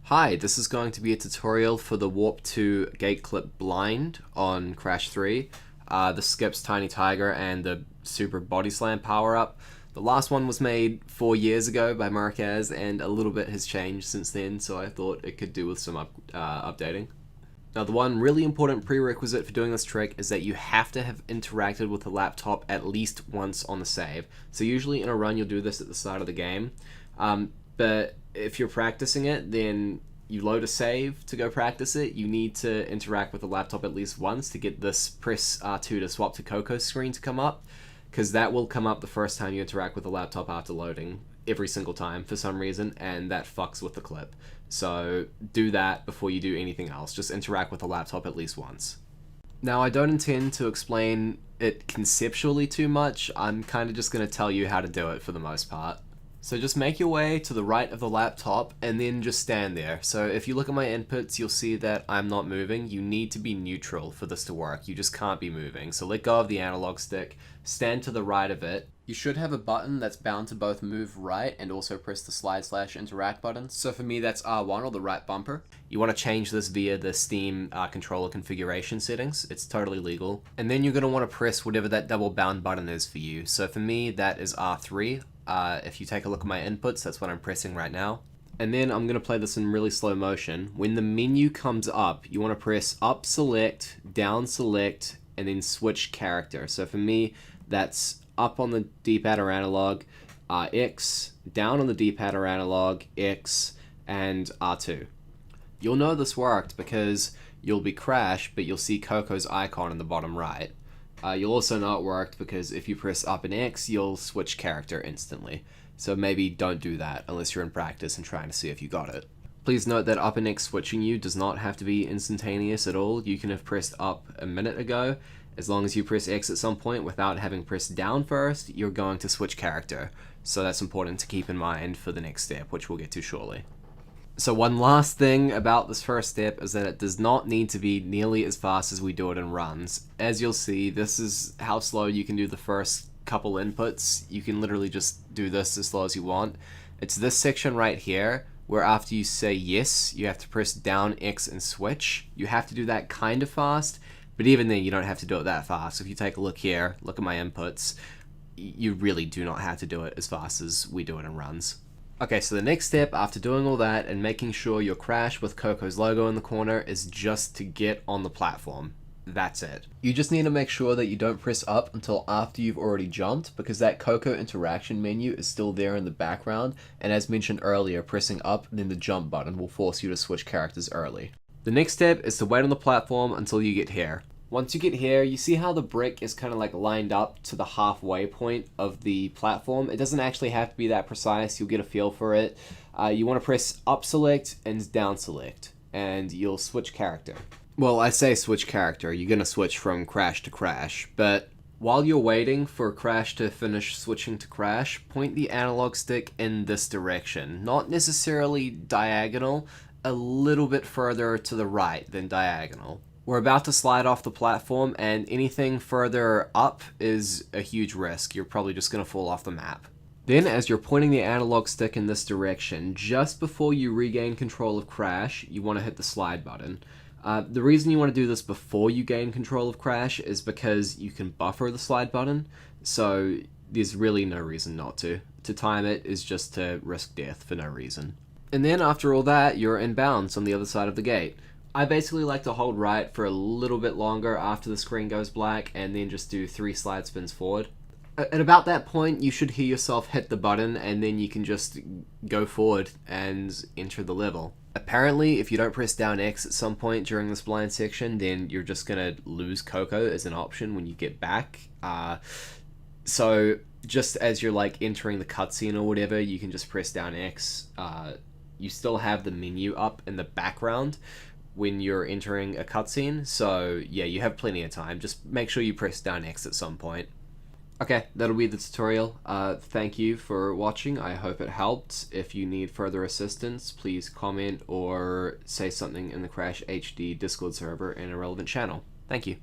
Hi, this is going to be a tutorial for the Warp 2 gate clip blind on Crash 3. This skips Tiny Tiger and the Super Body Slam power-up. The last one was made 4 years ago by Marquez, and a little bit has changed since then, so I thought it could do with some updating. Now, the one really important prerequisite for doing this trick is that you have to have interacted with the laptop at least once on the save. So usually in a run you'll do this at the start of the game, but if you're practicing it, then you load a save to go practice it. You need to interact with the laptop at least once to get this press R2 to swap to Coco screen to come up, because that will come up the first time you interact with the laptop after loading, every single time for some reason, and that fucks with the clip. So do that before you do anything else. Just interact with the laptop at least once. Now, I don't intend to explain it conceptually too much. I'm kind of just going to tell you how to do it for the most part. So just make your way to the right of the laptop and then just stand there. So if you look at my inputs, you'll see that I'm not moving. You need to be neutral for this to work. You just can't be moving. So let go of the analog stick, stand to the right of it. You should have a button that's bound to both move right and also press the slide/interact button. So for me, that's R1 or the right bumper. You want to change this via the Steam controller configuration settings. It's totally legal. And then you're going to want to press whatever that double bound button is for you. So for me, that is R3. If you take a look at my inputs, that's what I'm pressing right now. And then I'm going to play this in really slow motion. When the menu comes up, you want to press up select, down select, and then switch character. So for me, that's up on the D-pad or analog, X, down on the D-pad or analog, X, and R2. You'll know this worked because you'll be Crash, but you'll see Coco's icon in the bottom right. You'll also know it worked because if you press up and X, you'll switch character instantly. So maybe don't do that unless you're in practice and trying to see if you got it. Please note that up and X switching you does not have to be instantaneous at all. You can have pressed up a minute ago. As long as you press X at some point without having pressed down first, you're going to switch character. So that's important to keep in mind for the next step, which we'll get to shortly. So one last thing about this first step is that it does not need to be nearly as fast as we do it in runs. As you'll see, this is how slow you can do the first couple inputs. You can literally just do this as slow as you want. It's this section right here where after you say yes, you have to press down X and switch. You have to do that kind of fast, but even then you don't have to do it that fast. If you take a look here, look at my inputs, you really do not have to do it as fast as we do it in runs. Okay, so the next step after doing all that and making sure your Crash with Coco's logo in the corner is just to get on the platform. That's it. You just need to make sure that you don't press up until after you've already jumped, because that Coco interaction menu is still there in the background, and as mentioned earlier, pressing up and then the jump button will force you to switch characters early. The next step is to wait on the platform until you get here. Once you get here, you see how the brick is kind of like lined up to the halfway point of the platform. It doesn't actually have to be that precise. You'll get a feel for it. You want to press up select and down select, and you'll switch character. Well, I say switch character. You're going to switch from Crash to Crash, but while you're waiting for Crash to finish switching to Crash, point the analog stick in this direction. Not necessarily diagonal, a little bit further to the right than diagonal. We're about to slide off the platform, and anything further up is a huge risk. You're probably just going to fall off the map. Then, as you're pointing the analog stick in this direction, just before you regain control of Crash, you want to hit the slide button. The reason you want to do this before you gain control of Crash is because you can buffer the slide button, so there's really no reason not to. To time it is just to risk death for no reason. And then after all that, you're in bounds on the other side of the gate. I basically like to hold right for a little bit longer after the screen goes black and then just do 3 slide spins forward. At about that point, you should hear yourself hit the button and then you can just go forward and enter the level. Apparently, if you don't press down X at some point during this blind section, then you're just going to lose Coco as an option when you get back. So just as you're like entering the cutscene or whatever, you can just press down X. You still have the menu up in the background when you're entering a cutscene, so yeah, you have plenty of time. Just make sure you press down X at some point. Okay, that'll be the tutorial. Thank you for watching. I hope it helped. If you need further assistance, please comment or say something in the Crash HD Discord server in a relevant channel. Thank you.